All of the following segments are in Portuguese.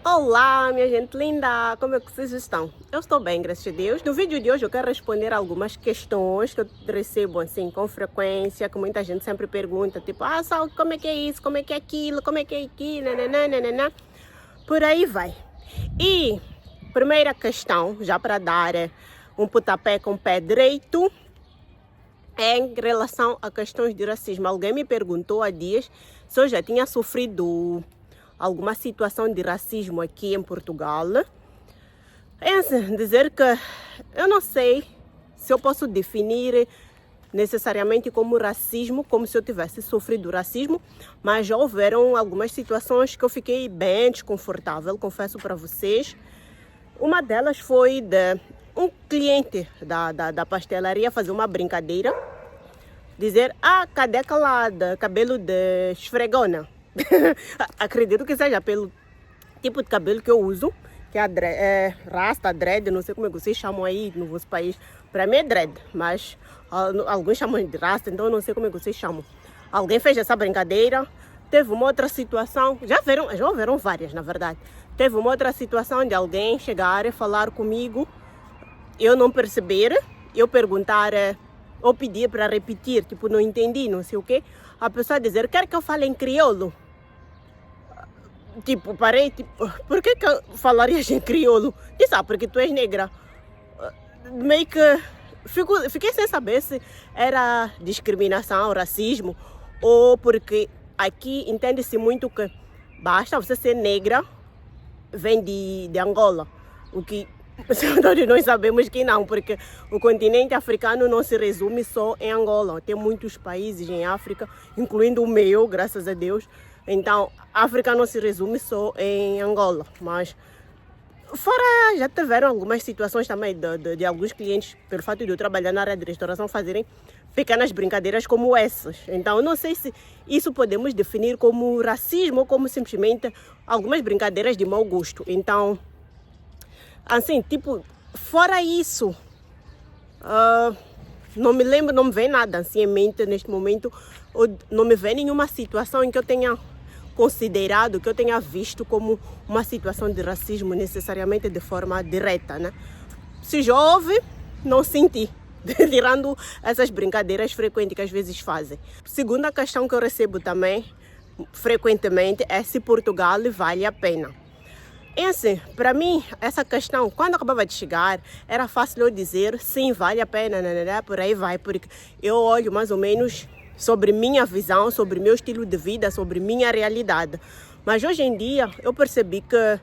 Olá, minha gente linda! Como é que vocês estão? Eu estou bem, graças a Deus. No vídeo de hoje eu quero responder algumas questões que eu recebo assim com frequência, que muita gente sempre pergunta, tipo, Sal, como é que é isso? Como é que é aquilo? Como é que é aquilo? Nananana. Por aí vai. E primeira questão, já para dar um pontapé com o pé direito, é em relação a questões de racismo. Alguém me perguntou há dias se eu já tinha sofrido alguma situação de racismo aqui em Portugal. É assim, dizer que eu não sei se eu posso definir necessariamente como racismo, como se eu tivesse sofrido racismo, mas já houveram algumas situações que eu fiquei bem desconfortável, confesso para vocês. Uma delas foi de um cliente da pastelaria fazer uma brincadeira, dizer, cadê aquela de cabelo de esfregona? Acredito que seja pelo tipo de cabelo que eu uso, que é rasta, dread, não sei como é que vocês chamam aí no vosso país. Para mim é dread, mas alguns chamam de rasta, então eu não sei como é que vocês chamam. Alguém fez essa brincadeira. Teve uma outra situação, já houveram várias na verdade. Teve uma outra situação de alguém chegar e falar comigo, eu não perceber, eu perguntar ou pedir para repetir, tipo, não entendi, não sei o quê. A pessoa dizer, quer que eu fale em crioulo? Tipo, parei, tipo, por que eu falarias em crioulo? Disse, porque tu és negra. Meio que fiquei sem saber se era discriminação, racismo, ou porque aqui entende-se muito que basta você ser negra, vem de Angola, o que todos nós sabemos que não, porque o continente africano não se resume só em Angola. Tem muitos países em África, incluindo o meu, graças a Deus. Então, a África não se resume só em Angola. Mas, fora, já tiveram algumas situações também de alguns clientes, pelo fato de eu trabalhar na área de restauração, fazerem pequenas brincadeiras como essas. Então, não sei se isso podemos definir como racismo ou como simplesmente algumas brincadeiras de mau gosto. Então, assim, tipo, fora isso, não me lembro, não me vem nada assim em mente neste momento, ou não me vem nenhuma situação em que eu tenha considerado, que eu tenha visto como uma situação de racismo necessariamente de forma direta, né? Se já houve, não senti, tirando essas brincadeiras frequentes que às vezes fazem. Segunda questão que eu recebo também, frequentemente, é se Portugal vale a pena. É assim, para mim, essa questão, quando eu acabava de chegar, era fácil eu dizer sim, vale a pena, por aí vai, porque eu olho mais ou menos sobre minha visão, sobre meu estilo de vida, sobre minha realidade. Mas hoje em dia, eu percebi que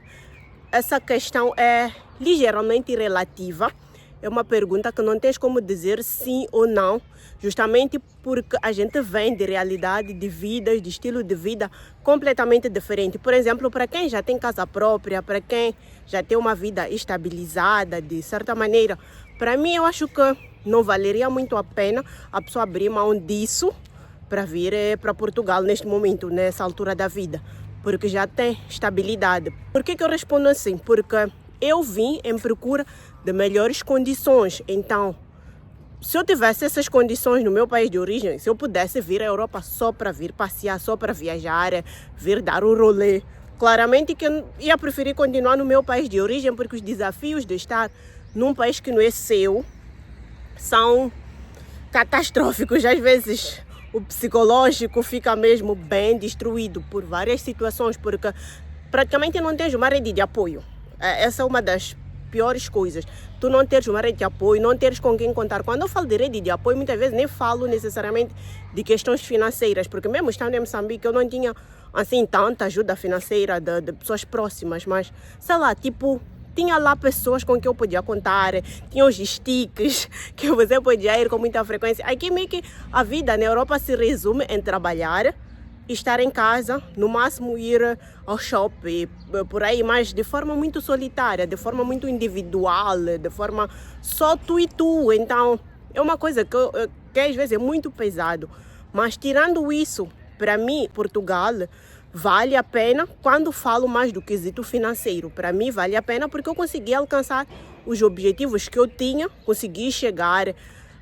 essa questão é ligeiramente relativa. É uma pergunta que não tens como dizer sim ou não, justamente porque a gente vem de realidade, de vidas, de estilo de vida completamente diferente. Por exemplo, para quem já tem casa própria, para quem já tem uma vida estabilizada, de certa maneira, para mim eu acho que não valeria muito a pena a pessoa abrir mão disso para vir para Portugal neste momento, nessa altura da vida, porque já tem estabilidade. Por que eu respondo assim? Porque eu vim em procura de melhores condições. Então, se eu tivesse essas condições no meu país de origem, se eu pudesse vir à Europa só para vir passear, só para viajar, vir dar um rolê, claramente que eu ia preferir continuar no meu país de origem, porque os desafios de estar num país que não é seu são catastróficos. Às vezes o psicológico fica mesmo bem destruído por várias situações, porque praticamente não tens uma rede de apoio. Essa é uma das piores coisas. Tu não teres uma rede de apoio, não teres com quem contar. Quando eu falo de rede de apoio, muitas vezes nem falo necessariamente de questões financeiras, porque mesmo estando em Moçambique, eu não tinha assim tanta ajuda financeira de pessoas próximas, mas sei lá, tipo, tinha lá pessoas com quem eu podia contar, tinha os stickers que você podia ir com muita frequência. Aqui meio que a vida na Europa se resume em trabalhar, estar em casa, no máximo ir ao shopping, por aí, mas de forma muito solitária, de forma muito individual, de forma só tu e tu. Então, é uma coisa que às vezes é muito pesado. Mas tirando isso, para mim, Portugal vale a pena quando falo mais do quesito financeiro. Para mim, vale a pena porque eu consegui alcançar os objetivos que eu tinha, consegui chegar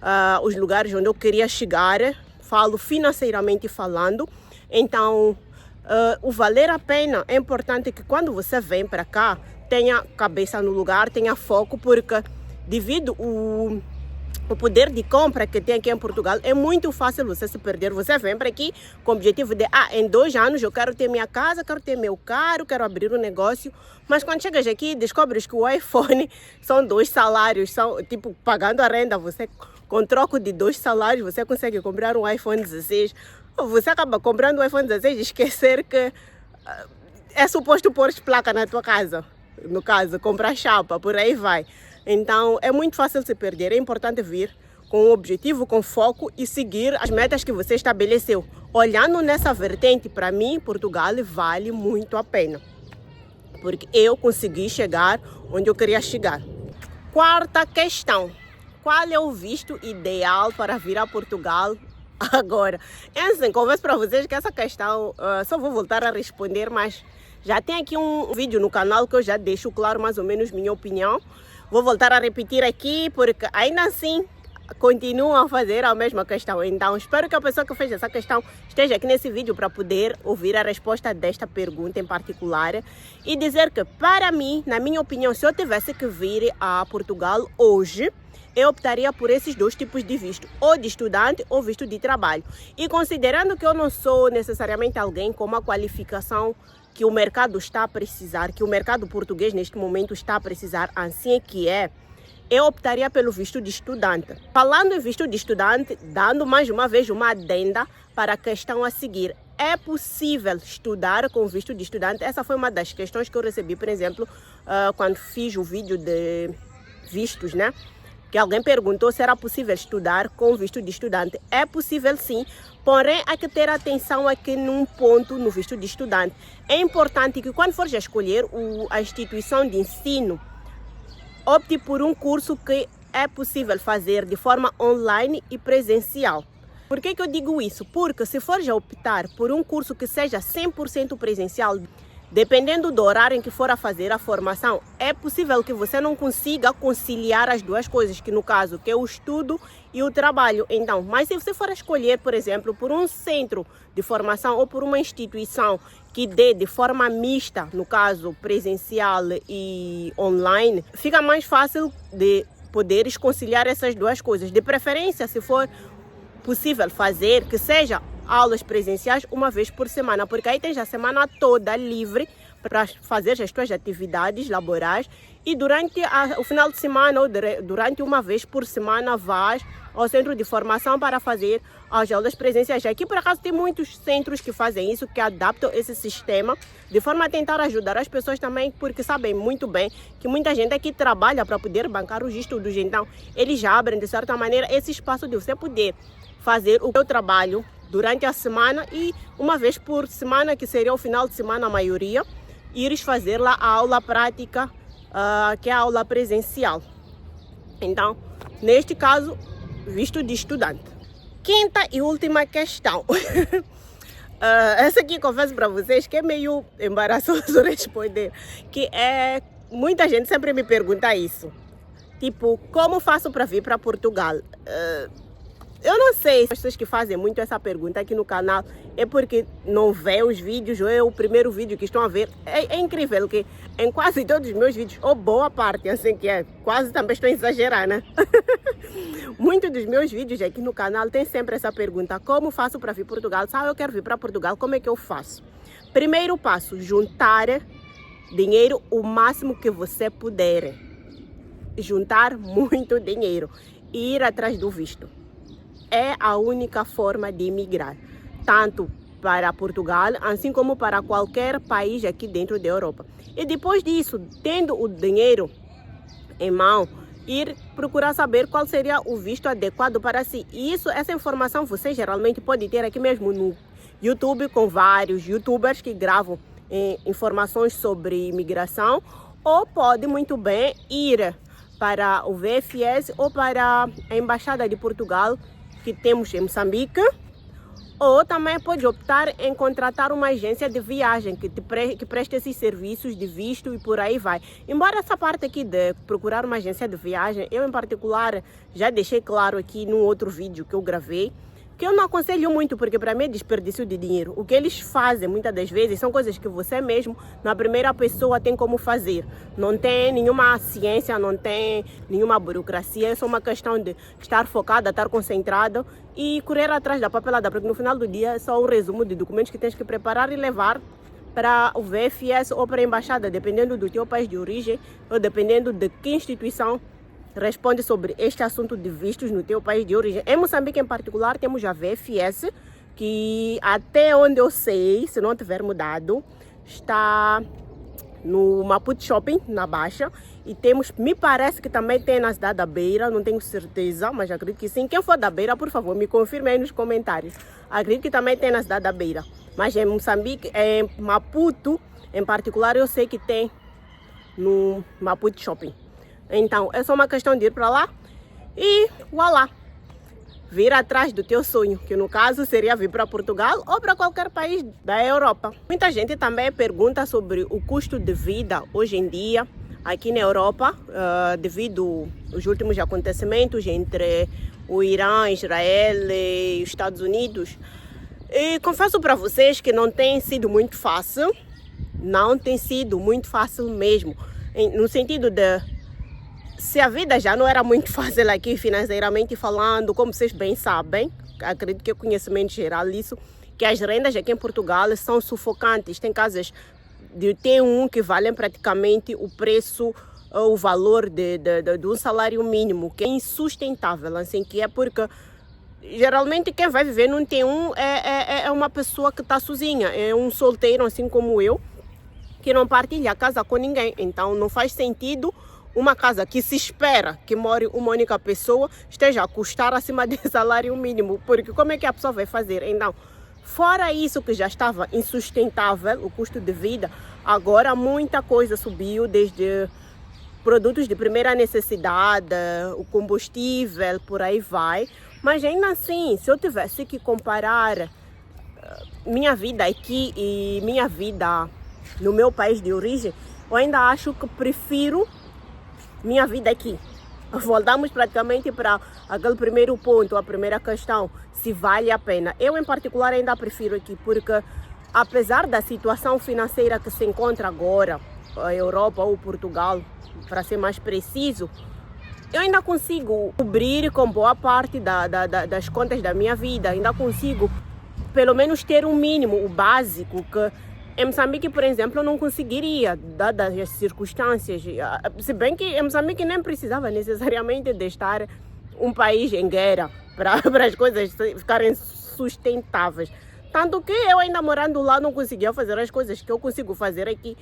aos lugares onde eu queria chegar, falo financeiramente falando. Então, o valer a pena. É importante que quando você vem para cá, tenha cabeça no lugar, tenha foco, porque devido o poder de compra que tem aqui em Portugal, é muito fácil você se perder. Você vem para aqui com o objetivo de, em 2 anos eu quero ter minha casa, quero ter meu carro, quero abrir um negócio. Mas quando chegas aqui, descobres que o iPhone são 2 salários, são tipo pagando a renda, você com troco de 2 salários, você consegue comprar um iPhone 16. Você acaba comprando um iPhone 16 e esquecer que é suposto pôr placa na tua casa. No caso, comprar chapa, por aí vai. Então, é muito fácil se perder. É importante vir com um objetivo, com foco e seguir as metas que você estabeleceu. Olhando nessa vertente, para mim, Portugal vale muito a pena. Porque eu consegui chegar onde eu queria chegar. 4ª questão. Qual é o visto ideal para vir a Portugal agora? É assim, confesso para vocês que essa questão só vou voltar a responder, mas já tem aqui um vídeo no canal que eu já deixo claro mais ou menos minha opinião. Vou voltar a repetir aqui, porque ainda assim continuam a fazer a mesma questão. Então, espero que a pessoa que fez essa questão esteja aqui nesse vídeo para poder ouvir a resposta desta pergunta em particular. E dizer que, para mim, na minha opinião, se eu tivesse que vir a Portugal hoje, eu optaria por esses 2 tipos de visto, ou de estudante ou visto de trabalho. E considerando que eu não sou necessariamente alguém com uma qualificação que o mercado está a precisar, que o mercado português neste momento está a precisar, assim é que eu optaria pelo visto de estudante. Falando em visto de estudante, dando mais uma vez uma adenda para a questão a seguir. É possível estudar com visto de estudante? Essa foi uma das questões que eu recebi, por exemplo, quando fiz o vídeo de vistos, né? Que alguém perguntou se era possível estudar com visto de estudante. É possível sim, porém há que ter atenção aqui num ponto no visto de estudante. É importante que quando for escolher a instituição de ensino, opte por um curso que é possível fazer de forma online e presencial. Por que eu digo isso? Porque se for optar por um curso que seja 100% presencial, dependendo do horário em que for a fazer a formação, é possível que você não consiga conciliar as 2 coisas, que no caso, que é o estudo e o trabalho. Então, mas se você for escolher, por exemplo, por um centro de formação ou por uma instituição que dê de forma mista, no caso presencial e online, fica mais fácil de poderes conciliar essas 2 coisas. De preferência, se for possível fazer, que seja aulas presenciais uma vez por semana, porque aí tens a semana toda livre para fazer as tuas atividades laborais e durante o final de semana ou durante uma vez por semana vais ao centro de formação para fazer as aulas presenciais. Aqui por acaso tem muitos centros que fazem isso, que adaptam esse sistema de forma a tentar ajudar as pessoas também, porque sabem muito bem que muita gente aqui trabalha para poder bancar os estudos. Então eles já abrem de certa maneira esse espaço de você poder fazer o seu trabalho durante a semana e uma vez por semana, que seria o final de semana a maioria, ires fazer lá a aula prática, que é a aula presencial. Então, neste caso, visto de estudante. 5ª e última questão. Essa aqui confesso para vocês que é meio embaraçoso responder, que muita gente sempre me pergunta isso. Tipo, como faço para vir para Portugal? Eu não sei se as pessoas que fazem muito essa pergunta aqui no canal é porque não vê os vídeos ou é o primeiro vídeo que estão a ver. É incrível que em quase todos os meus vídeos, ou boa parte, assim que é, quase também estou a exagerar, né? Muitos dos meus vídeos aqui no canal tem sempre essa pergunta: como faço para vir para Portugal? Se eu quero vir para Portugal, como é que eu faço? Primeiro passo, juntar dinheiro o máximo que você puder. Juntar muito dinheiro e ir atrás do visto. É a única forma de emigrar, tanto para Portugal, assim como para qualquer país aqui dentro da Europa. E depois disso, tendo o dinheiro em mão, ir procurar saber qual seria o visto adequado para si. E essa informação você geralmente pode ter aqui mesmo no YouTube, com vários youtubers que gravam informações sobre imigração, ou pode muito bem ir para o VFS ou para a Embaixada de Portugal, que temos em Moçambique, ou também pode optar em contratar uma agência de viagem que preste esses serviços de visto e por aí vai. Embora essa parte aqui de procurar uma agência de viagem, eu em particular já deixei claro aqui num outro vídeo que eu gravei, que eu não aconselho muito, porque para mim é desperdício de dinheiro. O que eles fazem muitas das vezes são coisas que você mesmo, na primeira pessoa, tem como fazer. Não tem nenhuma ciência, não tem nenhuma burocracia, é só uma questão de estar focada, estar concentrada e correr atrás da papelada, porque no final do dia é só um resumo de documentos que tens que preparar e levar para o VFS ou para a embaixada, dependendo do teu país de origem ou dependendo de que instituição responde sobre este assunto de vistos no teu país de origem. Em Moçambique, em particular, temos a VFS, que até onde eu sei, se não tiver mudado, está no Maputo Shopping, na Baixa. E temos, me parece que também tem na cidade da Beira, não tenho certeza, mas acredito que sim. Quem for da Beira, por favor, me confirme aí nos comentários. Acredito que também tem na cidade da Beira. Mas em Moçambique, em Maputo, em particular, eu sei que tem no Maputo Shopping. Então, é só uma questão de ir para lá e voilá, vir atrás do teu sonho, que no caso seria vir para Portugal ou para qualquer país da Europa. Muita gente também pergunta sobre o custo de vida hoje em dia aqui na Europa, devido aos últimos acontecimentos entre o Irã, Israel e os Estados Unidos. E confesso para vocês que não tem sido muito fácil, não tem sido muito fácil mesmo, no sentido de se a vida já não era muito fácil aqui financeiramente falando, como vocês bem sabem, acredito que é conhecimento geral isso, que as rendas aqui em Portugal são sufocantes. Tem casas de T1 que valem praticamente o preço, o valor de um salário mínimo, que é insustentável, assim, que é porque geralmente quem vai viver num T1 é uma pessoa que está sozinha, é um solteiro assim como eu, que não partilha a casa com ninguém, então não faz sentido uma casa que se espera que more uma única pessoa esteja a custar acima do salário mínimo, porque como é que a pessoa vai fazer? Então, fora isso que já estava insustentável, o custo de vida, agora muita coisa subiu, desde produtos de primeira necessidade, o combustível, por aí vai. Mas ainda assim, se eu tivesse que comparar minha vida aqui e minha vida no meu país de origem, eu ainda acho que prefiro minha vida aqui. Voltamos praticamente para aquele primeiro ponto, a primeira questão, se vale a pena. Eu, em particular, ainda prefiro aqui, porque apesar da situação financeira que se encontra agora, a Europa ou Portugal, para ser mais preciso, eu ainda consigo cobrir com boa parte das contas da minha vida, ainda consigo pelo menos ter um mínimo, o básico, que em Moçambique, por exemplo, eu não conseguiria, dadas as circunstâncias. Se bem que em Moçambique nem precisava necessariamente de estar um país em guerra para as coisas ficarem sustentáveis. Tanto que eu ainda morando lá não conseguia fazer as coisas que eu consigo fazer aqui,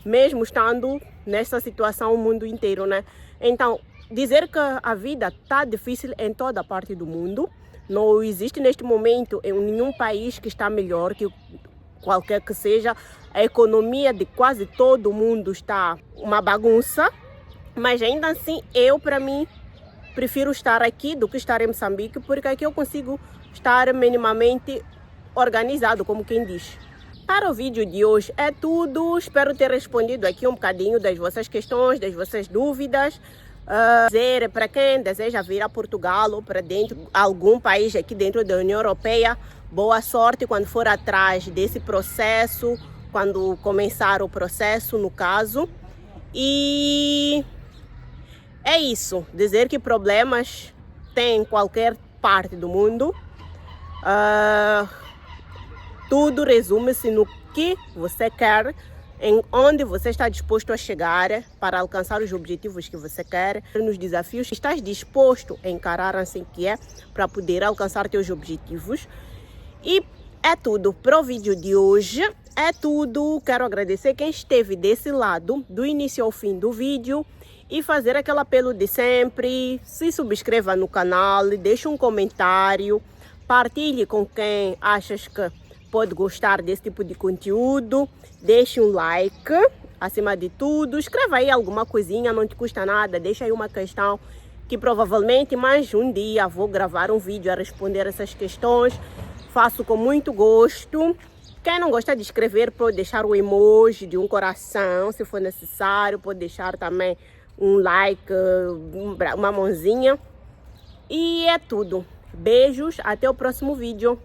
mesmo estando nessa situação o mundo inteiro, né? Então, dizer que a vida está difícil em toda parte do mundo. Não existe neste momento em nenhum país que está melhor que qualquer que seja. A economia de quase todo mundo está uma bagunça, mas ainda assim para mim, prefiro estar aqui do que estar em Moçambique, porque aqui eu consigo estar minimamente organizado, como quem diz. Para o vídeo de hoje é tudo, espero ter respondido aqui um bocadinho das vossas questões, das vossas dúvidas. Dizer para quem deseja vir a Portugal ou para dentro algum país aqui dentro da União Europeia, boa sorte quando for atrás desse processo, quando começar o processo, no caso. E é isso, dizer que problemas tem em qualquer parte do mundo. Tudo resume-se no que você quer, em onde você está disposto a chegar para alcançar os objetivos que você quer, nos desafios que estás disposto a encarar assim que é, para poder alcançar teus objetivos. E é tudo para o vídeo de hoje, é tudo. Quero agradecer quem esteve desse lado, do início ao fim do vídeo, e fazer aquele apelo de sempre: se subscreva no canal, deixe um comentário, partilhe com quem achas que pode gostar desse tipo de conteúdo, deixe um like, acima de tudo, escreva aí alguma coisinha, não te custa nada, deixa aí uma questão que provavelmente mais um dia vou gravar um vídeo a responder essas questões, faço com muito gosto. Quem não gosta de escrever pode deixar o emoji de um coração, se for necessário, pode deixar também um like, uma mãozinha. E é tudo. Beijos, até o próximo vídeo.